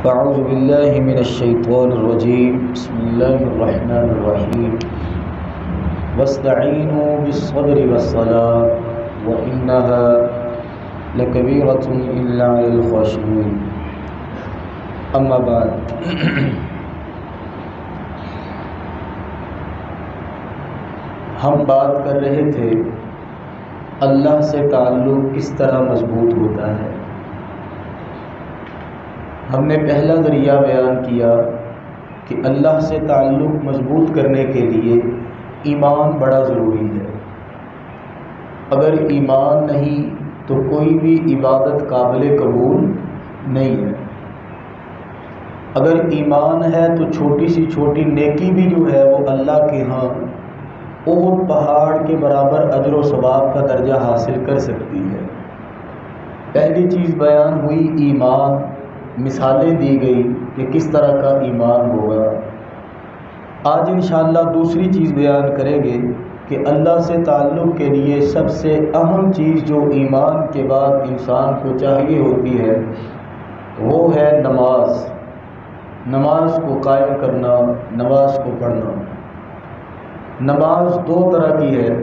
أعوذ بالله من الشيطان الرجيم بسم الله الرحمن الرحيم واستعينوا بالصبر والصلاة وإنها لكبيرة إلا على الخاشعين أما بعد ہم بات کر رہے تھے اللہ سے تعلق کس طرح مضبوط ہوتا ہے۔ ہم نے پہلا ذریعہ بیان کیا کہ اللہ سے تعلق مضبوط کرنے کے لیے ایمان بڑا ضروری ہے۔ اگر ایمان نہیں تو کوئی بھی عبادت قابل قبول نہیں ہے۔ اگر ایمان ہے تو چھوٹی سی چھوٹی نیکی بھی جو ہے وہ اللہ کے ہاں احد پہاڑ کے برابر اجر و ثواب کا درجہ حاصل کر سکتی ہے۔ پہلی چیز بیان ہوئی ایمان، مثالیں دی گئی کہ کس طرح کا ایمان ہوگا۔ آج انشاءاللہ دوسری چیز بیان کریں گے کہ اللہ سے تعلق کے لیے سب سے اہم چیز جو ایمان کے بعد انسان کو چاہیے ہوتی ہے وہ ہے نماز۔ نماز کو قائم کرنا، نماز کو پڑھنا۔ نماز دو طرح کی ہے۔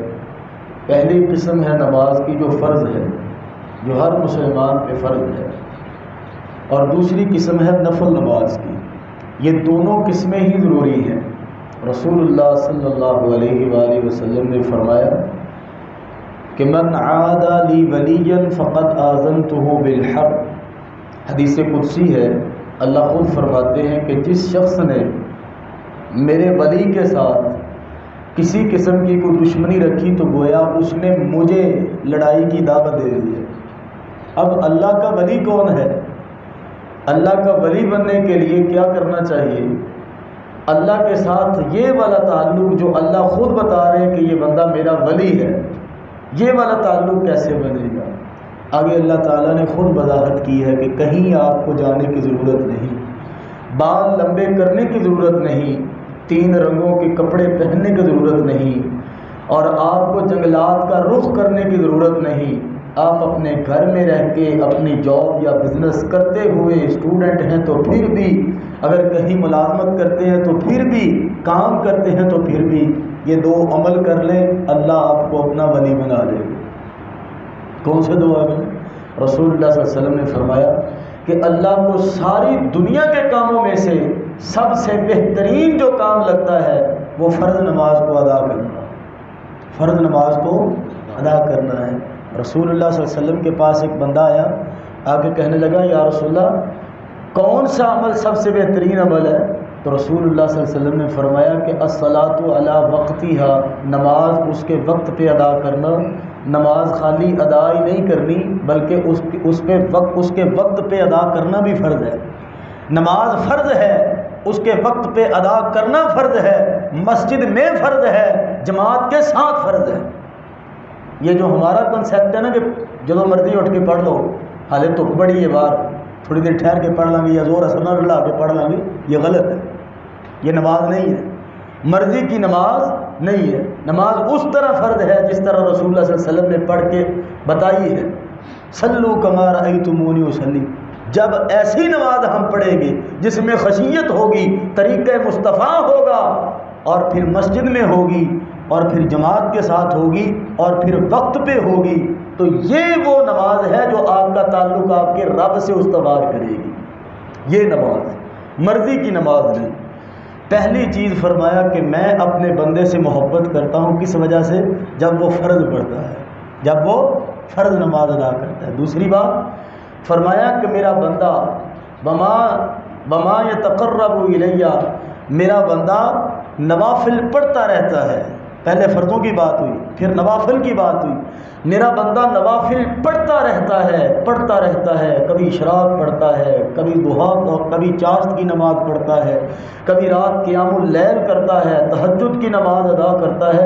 پہلی قسم ہے نماز کی جو فرض ہے، جو ہر مسلمان پہ فرض ہے، اور دوسری قسم ہے نفل نماز کی۔ یہ دونوں قسمیں ہی ضروری ہیں۔ رسول اللہ صلی اللہ علیہ وآلہ وسلم نے فرمایا کہ من عاد لی ولیا فقد آذنتہ بالحرب۔ حدیث قدسی ہے، اللہ خود فرماتے ہیں کہ جس شخص نے میرے ولی کے ساتھ کسی قسم کی کوئی دشمنی رکھی تو گویا اس نے مجھے لڑائی کی دعوت دے دی ہے۔ اب اللہ کا ولی کون ہے؟ اللہ کا ولی بننے کے لیے کیا کرنا چاہیے؟ اللہ کے ساتھ یہ والا تعلق جو اللہ خود بتا رہے ہیں کہ یہ بندہ میرا ولی ہے، یہ والا تعلق کیسے بنے گا؟ آگے اللہ تعالیٰ نے خود وضاحت کی ہے کہ کہیں آپ کو جانے کی ضرورت نہیں، بال لمبے کرنے کی ضرورت نہیں، 3 رنگوں کے کپڑے پہننے کی ضرورت نہیں، اور آپ کو جنگلات کا رخ کرنے کی ضرورت نہیں۔ آپ اپنے گھر میں رہ کے اپنی جاب یا بزنس کرتے ہوئے، اسٹوڈنٹ ہیں تو پھر بھی، اگر کہیں ملازمت کرتے ہیں تو پھر بھی، کام کرتے ہیں تو پھر بھی یہ 2 عمل کر لیں، اللہ آپ کو اپنا ولی بنا دے گا۔ کون سے 2 عمل؟ رسول اللہ صلی اللہ علیہ وسلم نے فرمایا کہ اللہ کو ساری دنیا کے کاموں میں سے سب سے بہترین جو کام لگتا ہے وہ فرض نماز کو ادا کرنا، فرض نماز کو ادا کرنا ہے۔ رسول اللہ صلی اللہ علیہ وسلم کے پاس ایک بندہ آیا، آ کے کہنے لگا یا رسول اللہ کون سا عمل سب سے بہترین عمل ہے؟ تو رسول اللہ صلی اللہ علیہ وسلم نے فرمایا کہ الصلاۃ علی وقتہا، نماز اس کے وقت پہ ادا کرنا۔ نماز خالی ادا ہی نہیں کرنی بلکہ اس کے وقت پہ ادا کرنا بھی فرض ہے۔ نماز فرض ہے، اس کے وقت پہ ادا کرنا فرض ہے، مسجد میں فرض ہے، جماعت کے ساتھ فرض ہے۔ یہ جو ہمارا کنسیپٹ ہے نا کہ جدو مرضی اٹھ کے پڑھ لو، حالے تو بڑی ہے بار، تھوڑی دیر ٹھہر کے پڑھ لیں گے یا زور اثر نہ لا کے پڑھ لیں گے، یہ غلط ہے، یہ نماز نہیں ہے، مرضی کی نماز نہیں ہے۔ نماز اس طرح فرض ہے جس طرح رسول اللہ صلی اللہ علیہ وسلم نے پڑھ کے بتائی ہے، صلو کما رأیتمونی اصلی۔ جب ایسی نماز ہم پڑھیں گے جس میں خشیت ہوگی، طریقہ مصطفیٰ ہوگا، اور پھر مسجد میں ہوگی، اور پھر جماعت کے ساتھ ہوگی، اور پھر وقت پہ ہوگی، تو یہ وہ نماز ہے جو آپ کا تعلق آپ کے رب سے استوار کرے گی۔ یہ نماز مرضی کی نماز نہیں۔ پہلی چیز فرمایا کہ میں اپنے بندے سے محبت کرتا ہوں، کس وجہ سے؟ جب وہ فرض پڑھتا ہے، جب وہ فرض نماز ادا کرتا ہے۔ دوسری بات فرمایا کہ میرا بندہ بما یتقرب الیہ، میرا بندہ نوافل پڑھتا رہتا ہے۔ پہلے فرضوں کی بات ہوئی، پھر نوافل کی بات ہوئی۔ میرا بندہ نوافل پڑھتا رہتا ہے، کبھی اشراق پڑھتا ہے، کبھی ضحیٰ، کبھی چاشت کی نماز پڑھتا ہے، کبھی رات قیام اللیل کرتا ہے، تہجد کی نماز ادا کرتا ہے۔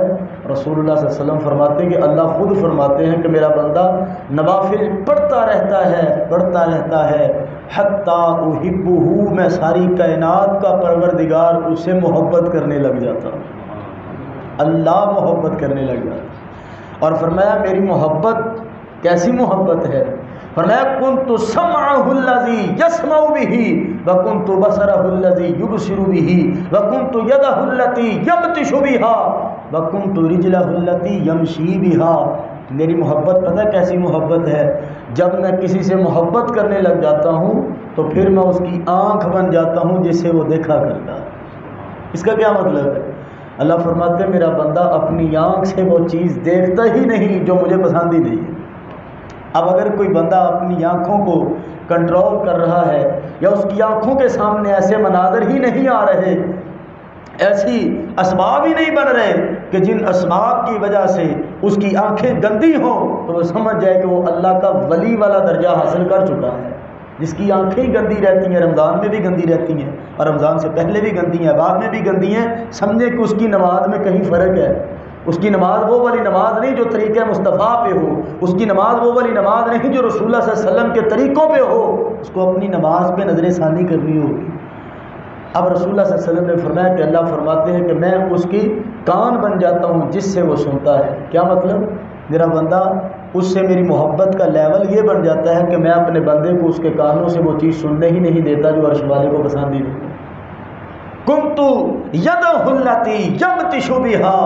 رسول اللہ صلی اللہ علیہ وسلم فرماتے ہیں کہ اللہ خود فرماتے ہیں کہ میرا بندہ نوافل پڑھتا رہتا ہے حتیٰ احبہ، میں ساری کائنات کا پروردگار اس سے محبت کرنے لگ جاتا ہوں، اللہ محبت کرنے لگ جاتا۔ اور فرمایا میری محبت کیسی محبت ہے؟ فرمایا کنت سمعہ الذی یسمع بہ وکنت بصرہ الذی یبصر بہ وکنت یدہ التی یبطش بہا وکنت رجلہ التی یمشی بہا. میری محبت پتہ کیسی محبت ہے؟ جب میں کسی سے محبت کرنے لگ جاتا ہوں تو پھر میں اس کی آنکھ بن جاتا ہوں جس سے وہ دیکھا کرتا. اس کا کیا مطلب ہے؟ اللہ فرماتے ہیں میرا بندہ اپنی آنکھ سے وہ چیز دیکھتا ہی نہیں جو مجھے پسند ہی نہیں ہے. اب اگر کوئی بندہ اپنی آنکھوں کو کنٹرول کر رہا ہے یا اس کی آنکھوں کے سامنے ایسے مناظر ہی نہیں آ رہے، ایسی اسباب ہی نہیں بن رہے کہ جن اسباب کی وجہ سے اس کی آنکھیں گندی ہوں، تو وہ سمجھ جائے کہ وہ اللہ کا ولی والا درجہ حاصل کر چکا ہے. جس کی آنکھیں گندی رہتی ہیں، رمضان میں بھی گندی رہتی ہیں اور رمضان سے پہلے بھی گندی ہیں، بعد میں بھی گندی ہیں، سمجھے کہ اس کی نماز میں کہیں فرق ہے. اس کی نماز وہ والی نماز نہیں جو طریقہ مصطفیٰ پہ ہو، اس کی نماز وہ والی نماز نہیں جو رسول اللہ صلی اللہ علیہ وسلم کے طریقوں پہ ہو. اس کو اپنی نماز پہ نظر ثانی کرنی ہوگی. اب رسول اللہ صلی اللہ علیہ وسلم نے فرمایا کہ اللہ فرماتے ہیں کہ میں اس کی کان بن جاتا ہوں جس سے وہ سنتا ہے. کیا مطلب؟ میرا بندہ اس سے میری محبت کا لیول یہ بن جاتا ہے کہ میں اپنے بندے کو اس کے کانوں سے وہ چیز سننے ہی نہیں دیتا جو عرش والے کو پسند ہی نہیں. کنتو یدہ التی یبطش بہا،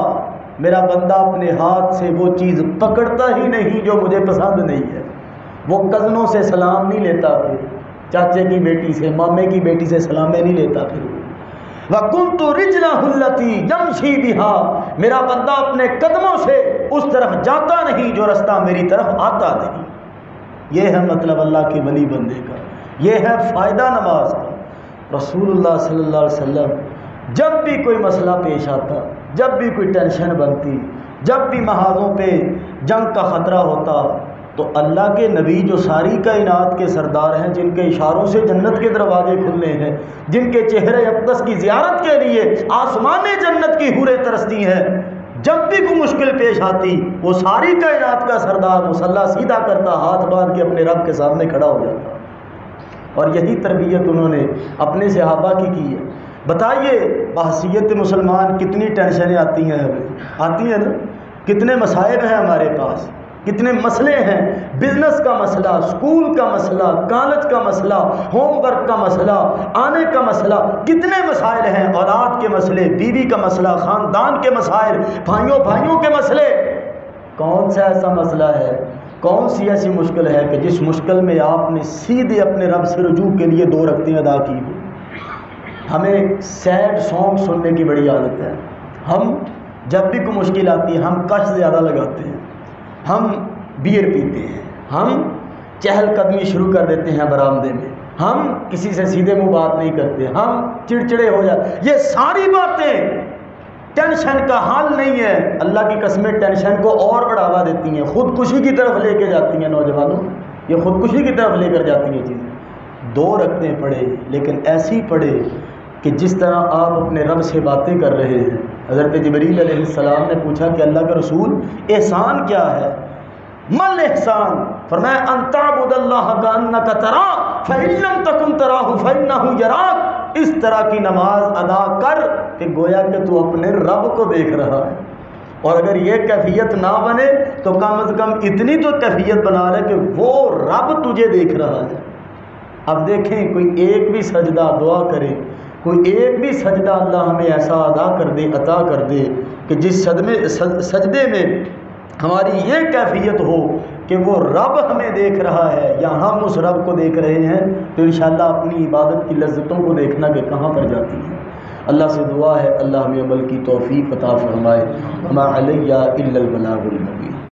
میرا بندہ اپنے ہاتھ سے وہ چیز پکڑتا ہی نہیں جو مجھے پسند نہیں ہے. وہ کزنوں سے سلام نہیں لیتا، پھر چاچے کی بیٹی سے، مامے کی بیٹی سے سلامیں نہیں لیتا. پھر وَكُنْتُ رِجْلَهُ الَّتِي يَمْشِي بِهَا، میرا بندہ اپنے قدموں سے اس طرف جاتا نہیں جو رستہ میری طرف آتا نہیں. یہ ہے مطلب اللہ کے ولی بندے کا، یہ ہے فائدہ نماز کا. رسول اللہ صلی اللہ علیہ وسلم جب بھی کوئی مسئلہ پیش آتا، جب بھی کوئی ٹینشن بنتی، جب بھی محاذوں پہ جنگ کا خطرہ ہوتا، تو اللہ کے نبی جو ساری کائنات کے سردار ہیں، جن کے اشاروں سے جنت کے دروازے کھلنے ہیں، جن کے چہرے اقدس کی زیارت کے لیے آسمان جنت کی حوریں ترستی ہیں، جب بھی کوئی مشکل پیش آتی وہ ساری کائنات کا سردار مصلی سیدھا کرتا، ہاتھ باندھ کے اپنے رب کے سامنے کھڑا ہو جاتا. اور یہی تربیت انہوں نے اپنے صحابہ کی ہے. بتائیے بحیثیت مسلمان کتنی ٹینشنیں آتی ہیں، ہمیں آتی ہیں نا، کتنے مسائل ہیں ہمارے پاس، کتنے مسئلے ہیں. بزنس کا مسئلہ، سکول کا مسئلہ، کالج کا مسئلہ، ہوم ورک کا مسئلہ، آنے کا مسئلہ، کتنے مسائل ہیں. اولاد کے مسئلے، بیوی کا مسئلہ، خاندان کے مسائل، بھائیوں کے مسئلے. کون سا ایسا مسئلہ ہے، کون سی ایسی مشکل ہے کہ جس مشکل میں آپ نے سیدھے اپنے رب سے رجوع کے لیے 2 رکعتیں ادا کی ہو؟ ہمیں سیڈ سانگ سننے کی بڑی عادت ہے. ہم جب بھی کوئی مشکل آتی ہے ہم کش زیادہ لگاتے ہیں، ہم بیئر پیتے ہیں، ہم چہل قدمی شروع کر دیتے ہیں برآمدے میں، ہم کسی سے سیدھے منہ بات نہیں کرتے، ہم چڑچڑے ہو جاتے. یہ ساری باتیں ٹینشن کا حل نہیں ہے. اللہ کی قسمیں ٹینشن کو اور بڑھاوا دیتی ہیں، خودکشی کی طرف لے کے جاتی ہیں. نوجوانوں، یہ خودکشی کی طرف لے کر جاتی ہیں چیزیں. 2 رکعتیں پڑھے، لیکن ایسی پڑھے کہ جس طرح آپ اپنے رب سے باتیں کر رہے ہیں. حضرت جبریل علیہ السلام نے پوچھا کہ اللہ کا رسول احسان کیا ہے؟ مل احسان؟ فرمایا ان تعبد اللہ کانک تراہ فإن لم تکن تراہ فإنہ یراک. اس طرح کی نماز ادا کر کہ گویا کہ تو اپنے رب کو دیکھ رہا ہے. اور اگر یہ کیفیت نہ بنے تو کم از کم اتنی تو کیفیت بنا لے کہ وہ رب تجھے دیکھ رہا ہے. اب دیکھیں کوئی ایک بھی سجدہ دعا کرے، کوئی ایک بھی سجدہ اللہ ہمیں ایسا ادا کر دے، عطا کر دے کہ جس سجدے میں ہماری یہ کیفیت ہو کہ وہ رب ہمیں دیکھ رہا ہے یا ہم اس رب کو دیکھ رہے ہیں، تو انشاءاللہ اپنی عبادت کی لذتوں کو دیکھنا کہ کہاں پر جاتی ہے. اللہ سے دعا ہے اللہ ہمیں عمل کی توفیق عطا فرمائے. وما علیہ الا البلاغ المبین.